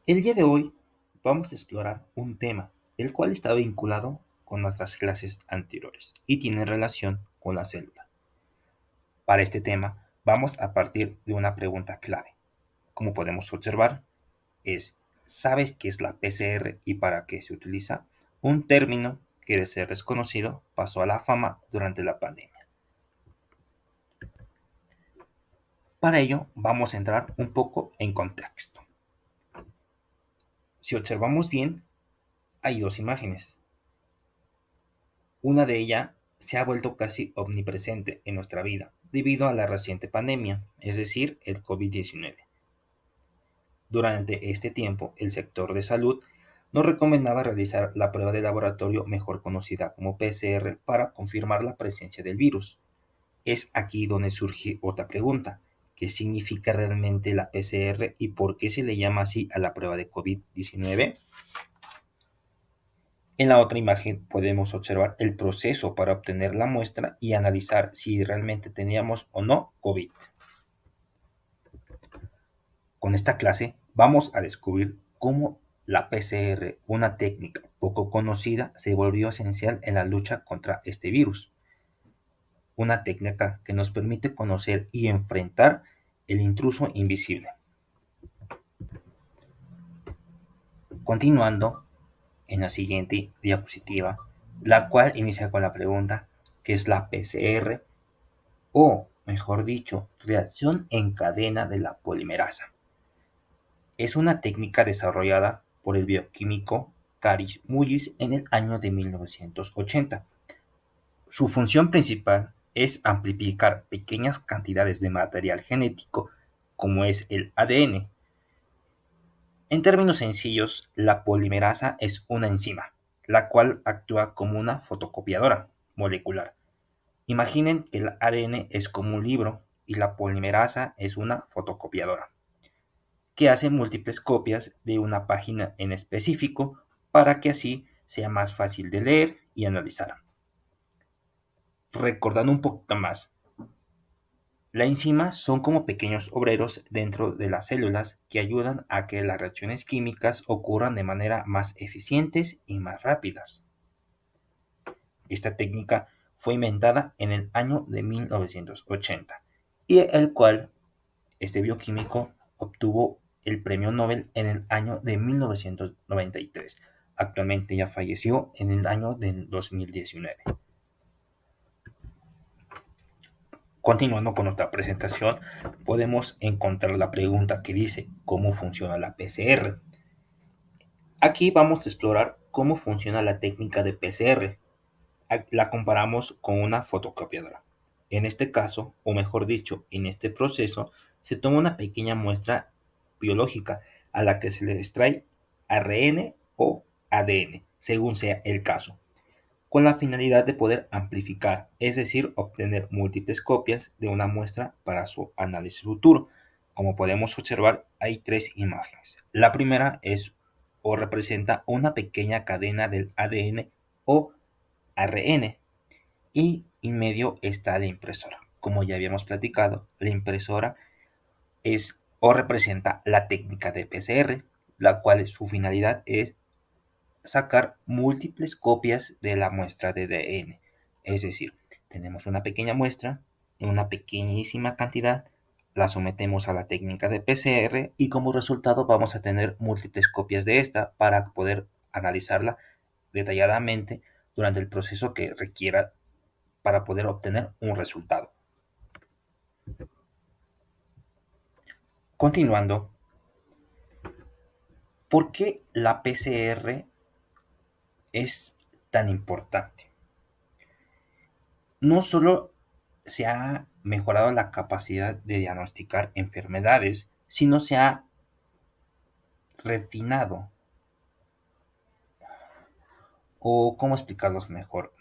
El día de hoy vamos a explorar un tema, el cual está vinculado con nuestras clases anteriores y tiene relación con la célula. Para este tema vamos a partir de una pregunta clave. Como podemos observar, ¿sabes qué es la PCR y para qué se utiliza? Un término que de ser desconocido pasó a la fama durante la pandemia. Para ello vamos a entrar un poco en contexto. Si observamos bien, hay dos imágenes. Una de ellas se ha vuelto casi omnipresente en nuestra vida debido a la reciente pandemia, es decir, el COVID-19. Durante este tiempo, el sector de salud nos recomendaba realizar la prueba de laboratorio mejor conocida como PCR para confirmar la presencia del virus. Es aquí donde surge otra pregunta. ¿Qué significa realmente la PCR y por qué se le llama así a la prueba de COVID-19? En la otra imagen podemos observar el proceso para obtener la muestra y analizar si realmente teníamos o no COVID. Con esta clase vamos a descubrir cómo la PCR, una técnica poco conocida, se volvió esencial en la lucha contra este virus. Una técnica que nos permite conocer y enfrentar el intruso invisible. Continuando en la siguiente diapositiva, la cual inicia con la pregunta ¿qué es la PCR? O, mejor dicho, reacción en cadena de la polimerasa. Es una técnica desarrollada por el bioquímico Karis Mullis en el año de 1980. Su función principal es amplificar pequeñas cantidades de material genético como es el ADN. En términos sencillos, la polimerasa es una enzima, la cual actúa como una fotocopiadora molecular. Imaginen que el ADN es como un libro y la polimerasa es una fotocopiadora, que hace múltiples copias de una página en específico para que así sea más fácil de leer y analizar. Recordando un poquito más, las enzimas son como pequeños obreros dentro de las células que ayudan a que las reacciones químicas ocurran de manera más eficientes y más rápidas. Esta técnica fue inventada en el año de 1980 y el cual este bioquímico obtuvo el premio Nobel en el año de 1993. Actualmente ya falleció en el año del 2019. Continuando con nuestra presentación, podemos encontrar la pregunta que dice ¿cómo funciona la PCR? Aquí vamos a explorar cómo funciona la técnica de PCR. La comparamos con una fotocopiadora. En este caso, o mejor dicho, en este proceso, se toma una pequeña muestra biológica a la que se le extrae ARN o ADN, según sea el caso, con la finalidad de poder amplificar, es decir, obtener múltiples copias de una muestra para su análisis futuro. Como podemos observar, hay tres imágenes. La primera es o representa una pequeña cadena del ADN o ARN y en medio está la impresora. Como ya habíamos platicado, la impresora es o representa la técnica de PCR, la cual su finalidad es sacar múltiples copias de la muestra de ADN. Es decir, tenemos una pequeña muestra en una pequeñísima cantidad, la sometemos a la técnica de PCR y como resultado vamos a tener múltiples copias de esta para poder analizarla detalladamente durante el proceso que requiera para poder obtener un resultado. Continuando, ¿por qué la PCR es tan importante? No solo se ha mejorado la capacidad de diagnosticar enfermedades, sino se ha refinado, o cómo explicarlos mejor.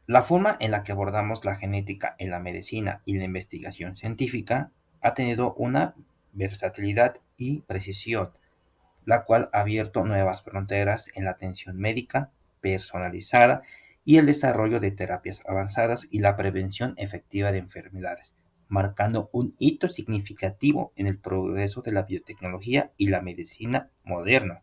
La forma en la que abordamos la genética en la medicina y la investigación científica ha tenido una versatilidad y precisión, la cual ha abierto nuevas fronteras en la atención médica personalizada y el desarrollo de terapias avanzadas y la prevención efectiva de enfermedades. marcando un hito significativo en el progreso de la biotecnología y la medicina moderna.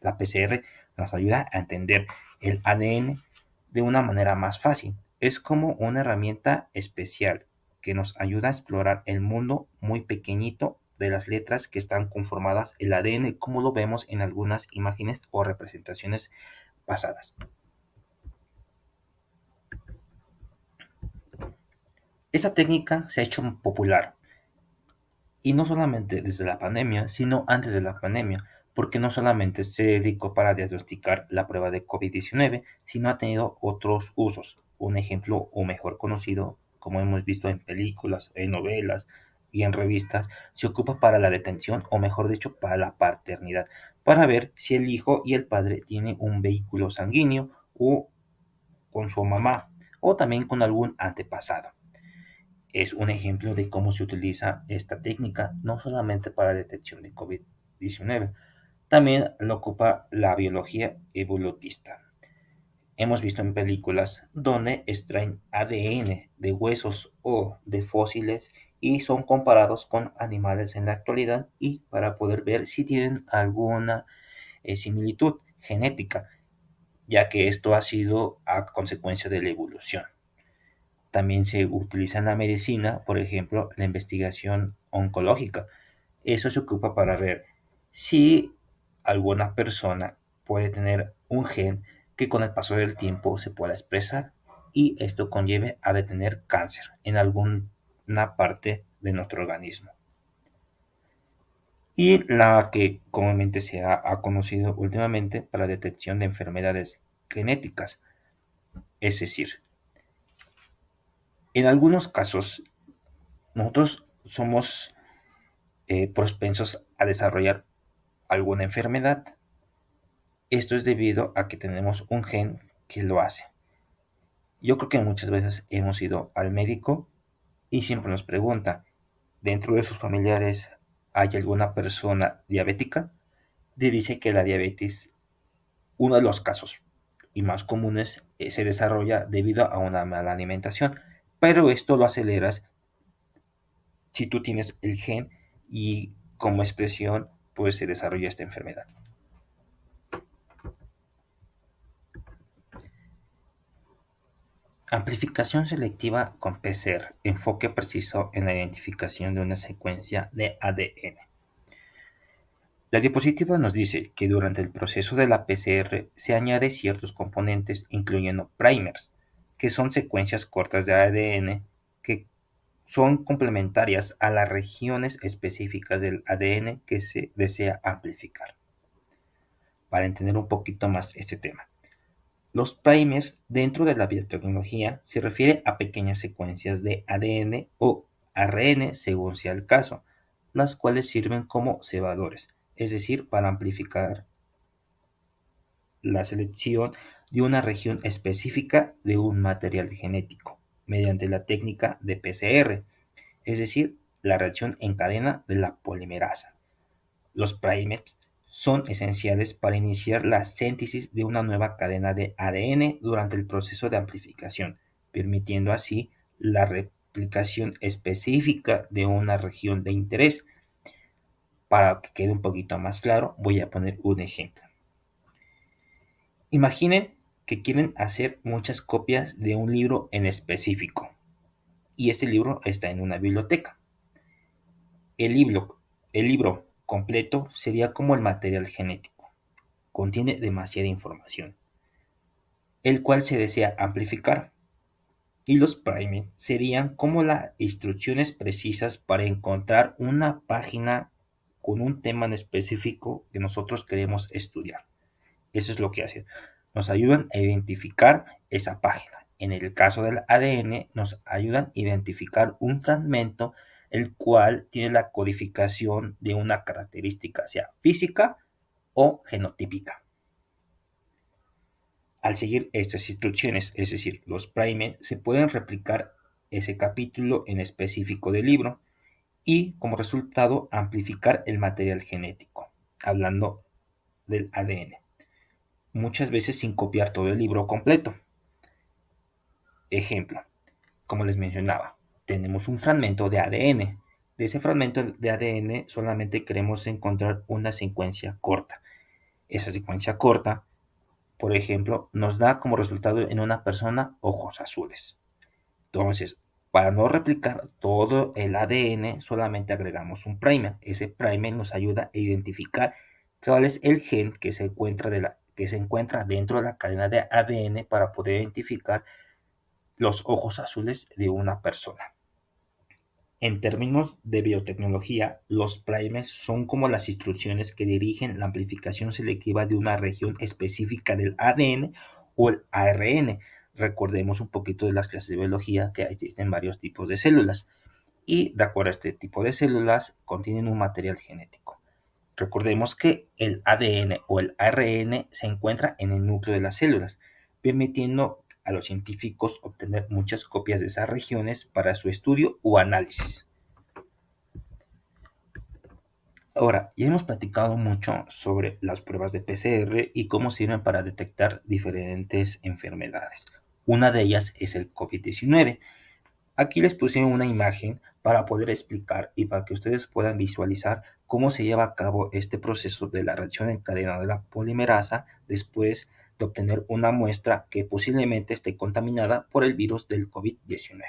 La PCR nos ayuda a entender el ADN de una manera más fácil. Es como una herramienta especial que nos ayuda a explorar el mundo muy pequeñito de las letras que están conformadas el ADN, como lo vemos en algunas imágenes o representaciones pasadas. Esta técnica se ha hecho popular y no solamente desde la pandemia, sino antes de la pandemia, porque no solamente se dedicó para diagnosticar la prueba de COVID-19, sino ha tenido otros usos. Un ejemplo o mejor conocido, como hemos visto en películas, en novelas y en revistas, se ocupa para la detención o mejor dicho para la paternidad, para ver si el hijo y el padre tienen un vehículo sanguíneo o con su mamá o también con algún antepasado. Es un ejemplo de cómo se utiliza esta técnica, no solamente para la detección de COVID-19, también lo ocupa la biología evolutista. Hemos visto en películas donde extraen ADN de huesos o de fósiles y son comparados con animales en la actualidad y para poder ver si tienen alguna similitud genética, ya que esto ha sido a consecuencia de la evolución. También se utiliza en la medicina, por ejemplo, la investigación oncológica. Eso se ocupa para ver si alguna persona puede tener un gen que con el paso del tiempo se pueda expresar y esto conlleve a detener cáncer en alguna parte de nuestro organismo. Y la que comúnmente se ha conocido últimamente para la detección de enfermedades genéticas, es decir, en algunos casos nosotros somos propensos a desarrollar alguna enfermedad. Esto es debido a que tenemos un gen que lo hace. Yo creo que muchas veces hemos ido al médico y siempre nos pregunta, ¿dentro de sus familiares hay alguna persona diabética? Le dice que la diabetes, uno de los casos y más comunes, se desarrolla debido a una mala alimentación, pero esto lo aceleras si tú tienes el gen y como expresión pues se desarrolla esta enfermedad. Amplificación selectiva con PCR, enfoque preciso en la identificación de una secuencia de ADN. La diapositiva nos dice que durante el proceso de la PCR se añade ciertos componentes, incluyendo primers, que son secuencias cortas de ADN que son complementarias a las regiones específicas del ADN que se desea amplificar. Para entender un poquito más este tema. Los primers dentro de la biotecnología se refiere a pequeñas secuencias de ADN o ARN según sea el caso, las cuales sirven como cebadores, es decir, para amplificar la selección de una región específica de un material genético mediante la técnica de PCR, es decir, la reacción en cadena de la polimerasa. Los primers son esenciales para iniciar la síntesis de una nueva cadena de ADN durante el proceso de amplificación, permitiendo así la replicación específica de una región de interés. Para que quede un poquito más claro, voy a poner un ejemplo. Imaginen que quieren hacer muchas copias de un libro en específico y este libro está en una biblioteca. El libro, el libro completo sería como el material genético. Contiene demasiada información, el cual se desea amplificar. Y los primers serían como las instrucciones precisas para encontrar una página con un tema en específico que nosotros queremos estudiar. Eso es lo que hacen. Nos ayudan a identificar esa página. En el caso del ADN, nos ayudan a identificar un fragmento el cual tiene la codificación de una característica, sea física o genotípica. Al seguir estas instrucciones, es decir, los primers, se pueden replicar ese capítulo en específico del libro y como resultado amplificar el material genético, hablando del ADN, muchas veces sin copiar todo el libro completo. Ejemplo, como les mencionaba, tenemos un fragmento de ADN. De ese fragmento de ADN solamente queremos encontrar una secuencia corta. Esa secuencia corta, por ejemplo, nos da como resultado en una persona ojos azules. Entonces, para no replicar todo el ADN, solamente agregamos un primer. Ese primer nos ayuda a identificar cuál es el gen que se encuentra dentro de la cadena de ADN para poder identificar los ojos azules de una persona. En términos de biotecnología, los primers son como las instrucciones que dirigen la amplificación selectiva de una región específica del ADN o el ARN. Recordemos un poquito de las clases de biología que existen varios tipos de células y de acuerdo a este tipo de células contienen un material genético. Recordemos que el ADN o el ARN se encuentra en el núcleo de las células, permitiendo a los científicos obtener muchas copias de esas regiones para su estudio o análisis. Ahora, ya hemos platicado mucho sobre las pruebas de PCR y cómo sirven para detectar diferentes enfermedades. Una de ellas es el COVID-19. Aquí les puse una imagen para poder explicar y para que ustedes puedan visualizar cómo se lleva a cabo este proceso de la reacción en cadena de la polimerasa después de obtener una muestra que posiblemente esté contaminada por el virus del COVID-19.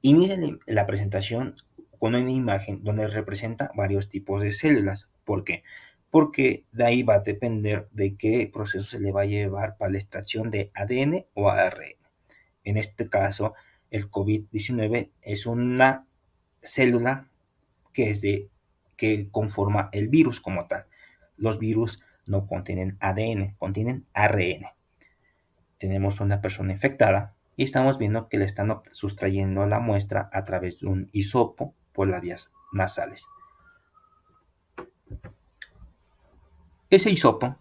Inicia la presentación con una imagen donde representa varios tipos de células. ¿Por qué? Porque de ahí va a depender de qué proceso se le va a llevar para la extracción de ADN o ARN. En este caso, el COVID-19 es una célula que conforma el virus como tal. Los virus no contienen ADN, contienen ARN. Tenemos una persona infectada y estamos viendo que le están sustrayendo la muestra a través de un hisopo por las vías nasales. Ese hisopo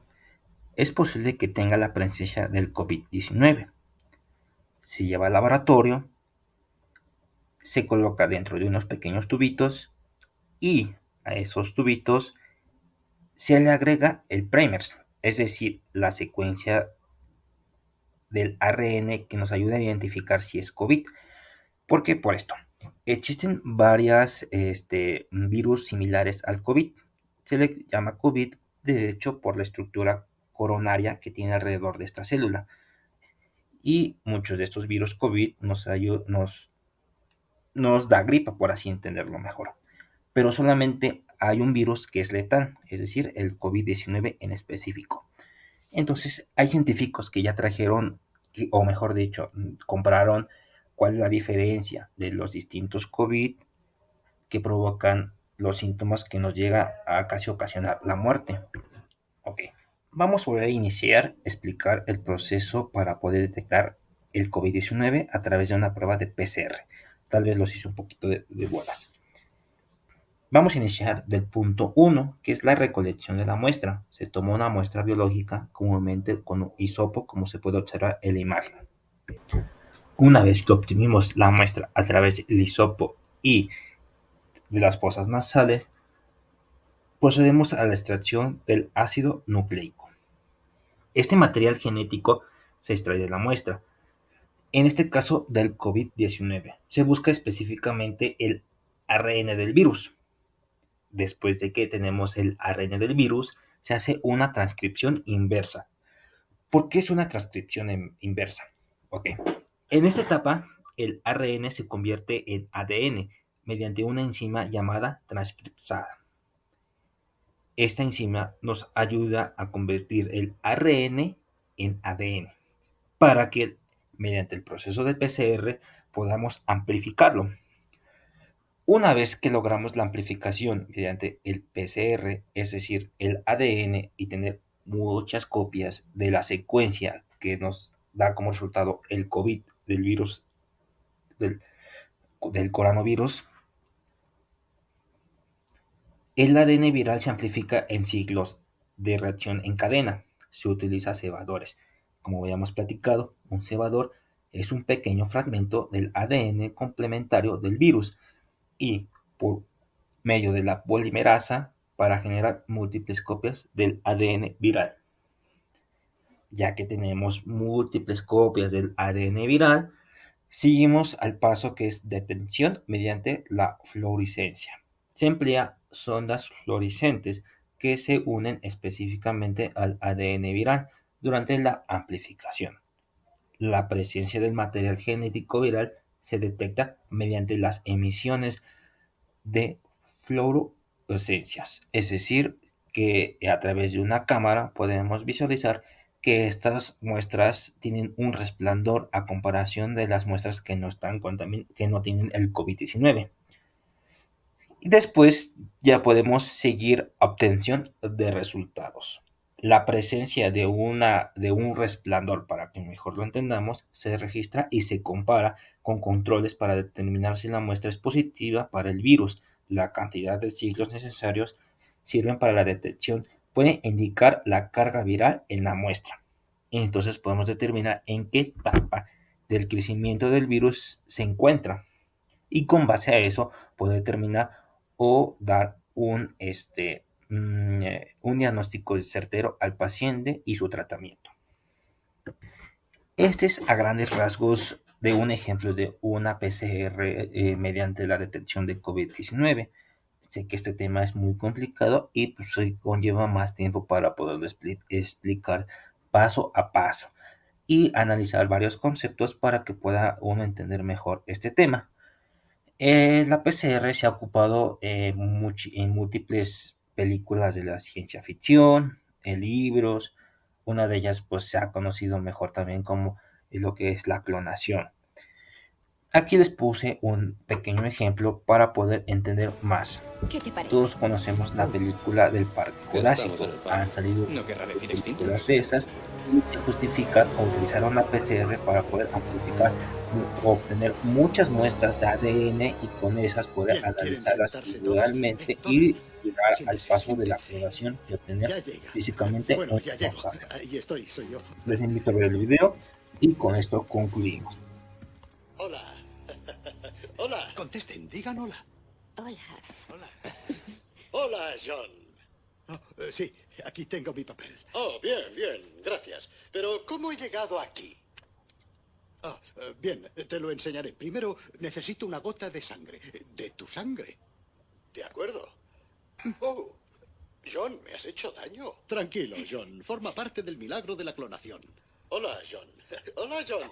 es posible que tenga la presencia del COVID-19. Se lleva al laboratorio, se coloca dentro de unos pequeños tubitos y a esos tubitos se le agrega el primer, es decir, la secuencia del ARN que nos ayuda a identificar si es COVID. ¿Por qué? Por esto. Existen varias virus similares al COVID. Se le llama COVID, de hecho, por la estructura coronaria que tiene alrededor de esta célula. Y muchos de estos virus COVID nos da gripa, por así entenderlo mejor. Pero solamente hay un virus que es letal, es decir, el COVID-19 en específico. Entonces, hay científicos que ya trajeron, o mejor dicho, compraron cuál es la diferencia de los distintos COVID que provocan los síntomas que nos llega a casi ocasionar la muerte. Ok, vamos a volver a iniciar, explicar el proceso para poder detectar el COVID-19 a través de una prueba de PCR. Tal vez los hice un poquito de bolas. Vamos a iniciar del punto 1, que es la recolección de la muestra. Se toma una muestra biológica, comúnmente con un hisopo, como se puede observar en la imagen. Una vez que obtenemos la muestra a través del hisopo y de las fosas nasales, procedemos a la extracción del ácido nucleico. Este material genético se extrae de la muestra. En este caso del COVID-19, se busca específicamente el ARN del virus. Después de que tenemos el ARN del virus, se hace una transcripción inversa. ¿Por qué es una transcripción inversa? Ok. En esta etapa, el ARN se convierte en ADN mediante una enzima llamada transcriptasa. Esta enzima nos ayuda a convertir el ARN en ADN para que mediante el proceso de PCR podamos amplificarlo. Una vez que logramos la amplificación mediante el PCR, es decir, el ADN, y tener muchas copias de la secuencia que nos da como resultado el COVID del virus, del coronavirus, el ADN viral se amplifica en ciclos de reacción en cadena. Se utiliza cebadores. Como habíamos platicado, un cebador es un pequeño fragmento del ADN complementario del virus y por medio de la polimerasa para generar múltiples copias del ADN viral. Ya que tenemos múltiples copias del ADN viral, Seguimos al paso que es detección mediante la fluorescencia. Se emplea sondas fluorescentes que se unen específicamente al ADN viral durante la amplificación. La presencia del material genético viral se detecta mediante las emisiones de fluorescencias, es decir, que a través de una cámara podemos visualizar que estas muestras tienen un resplandor a comparación de las muestras que no están que no tienen el COVID-19. Y después ya podemos seguir obtención de resultados. La presencia de un resplandor, para que mejor lo entendamos, se registra y se compara con controles para determinar si la muestra es positiva para el virus. La cantidad de ciclos necesarios sirven para la detección. Puede indicar la carga viral en la muestra. Y entonces podemos determinar en qué etapa del crecimiento del virus se encuentra. Y con base a eso puede determinar o dar un diagnóstico certero al paciente y su tratamiento. Este es a grandes rasgos de un ejemplo de una PCR mediante la detección de COVID-19. Sé que este tema es muy complicado y pues, conlleva más tiempo para poderlo explicar paso a paso y analizar varios conceptos para que pueda uno entender mejor este tema. La PCR se ha ocupado en múltiples películas de la ciencia ficción, en libros. Una de ellas pues se ha conocido mejor también como lo que es la clonación. Aquí les puse un pequeño ejemplo para poder entender más. ¿Qué te parece? Todos conocemos la película del Parque Que no estamos en Jurásico. el Han parque. salido ¿No querrá decir películas extintos? de esas y se justifican o utilizaron la PCR para poder amplificar o obtener muchas muestras de ADN y con esas poder Bien, ¿quieren analizarlas sentarse todos? individualmente Toma, y llegar al siéntese, paso de la siéntense. clonación y obtener Ya llega. físicamente Bueno, un ya llego. dinosaurio. Ahí estoy, soy yo. Les invito a ver el video y con esto concluimos. Hola. Hola. Contesten, digan hola. Hola. Hola. Hola, John. Sí, aquí tengo mi papel. Oh, bien, bien, gracias. Pero, ¿cómo he llegado aquí? Bien, te lo enseñaré. Primero, necesito una gota de sangre. De tu sangre. De acuerdo. Oh, John, ¿me has hecho daño? Tranquilo, John. Forma parte del milagro de la clonación. Hola, John. Hola, John.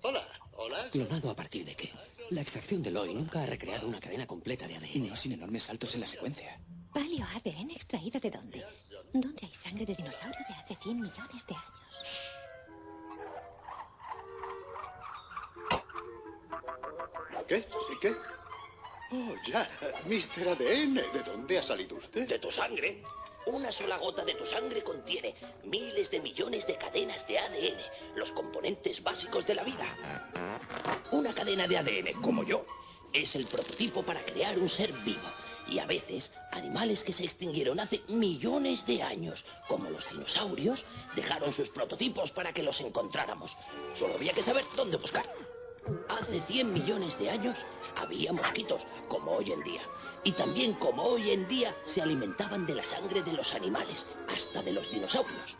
Hola, hola. John. ¿Clonado a partir de qué? La extracción de Loy nunca ha recreado una cadena completa de ADN. No sin enormes saltos en la secuencia. ¿Paleo ADN extraído de dónde? ¿Dónde hay sangre de dinosaurio de hace 100 millones de años? ¿Qué? ¿Qué? Oh, ya. Mr. ADN, ¿de dónde ha salido usted? ¿De tu sangre? Una sola gota de tu sangre contiene miles de millones de cadenas de ADN, los componentes básicos de la vida. Una cadena de ADN, como yo, es el prototipo para crear un ser vivo. Y a veces, animales que se extinguieron hace millones de años, como los dinosaurios, dejaron sus prototipos para que los encontráramos. Solo había que saber dónde buscar. Hace 100 millones de años había mosquitos, como hoy en día. Y también como hoy en día se alimentaban de la sangre de los animales, hasta de los dinosaurios.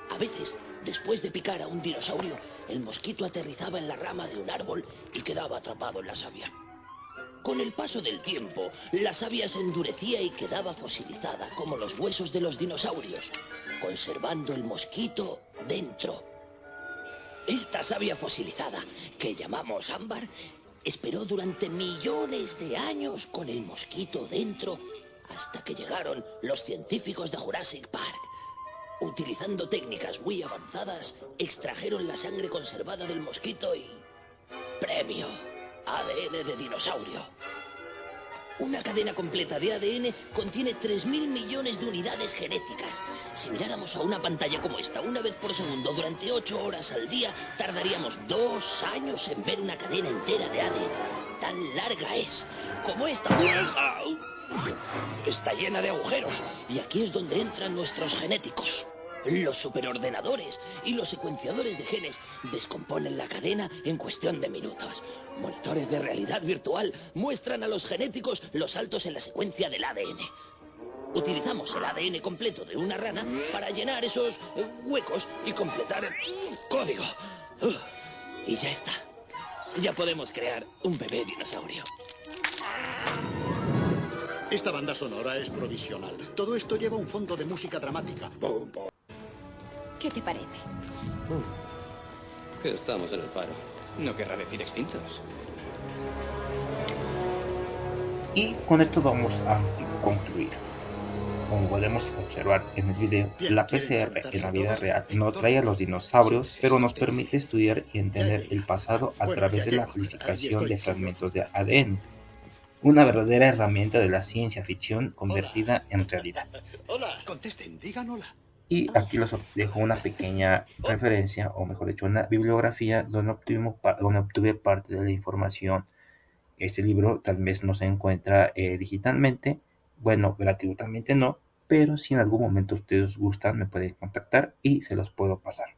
A veces, después de picar a un dinosaurio, el mosquito aterrizaba en la rama de un árbol y quedaba atrapado en la savia. Con el paso del tiempo, la savia se endurecía y quedaba fosilizada, como los huesos de los dinosaurios, conservando el mosquito dentro. Esta savia fosilizada, que llamamos ámbar, esperó durante millones de años con el mosquito dentro hasta que llegaron los científicos de Jurassic Park. Utilizando técnicas muy avanzadas, extrajeron la sangre conservada del mosquito y... ¡premio! ADN de dinosaurio. Una cadena completa de ADN contiene 3.000 millones de unidades genéticas. Si miráramos a una pantalla como esta una vez por segundo durante 8 horas al día, tardaríamos 2 años en ver una cadena entera de ADN. Tan larga es como esta. Está llena de agujeros. Y aquí es donde entran nuestros genéticos. Los superordenadores y los secuenciadores de genes descomponen la cadena en cuestión de minutos. Monitores de realidad virtual muestran a los genéticos los saltos en la secuencia del ADN. Utilizamos el ADN completo de una rana para llenar esos huecos y completar el código. Y ya está. Ya podemos crear un bebé dinosaurio. Esta banda sonora es provisional. Todo esto lleva un fondo de música dramática. Pum, pum. ¿Qué te parece? Que estamos en el paro. No querrá decir extintos. Y con esto vamos a concluir. Como podemos observar en el video, Bien, la ¿quieren PCR sentarse en la vida todos? real no trae a los dinosaurios, Sí, pero nos sí. permite estudiar y entender Ya el pasado a Bueno, través ya de la llego. Ahí amplificación estoy, de señor. fragmentos de ADN, una verdadera herramienta de la ciencia ficción convertida Hola. en realidad. Hola. Contesten, digan hola. Y aquí les dejo una pequeña referencia, o mejor dicho, una bibliografía donde obtuve parte de la información. Este libro tal vez no se encuentra digitalmente, bueno, gratuitamente no, pero si en algún momento ustedes gustan me pueden contactar y se los puedo pasar.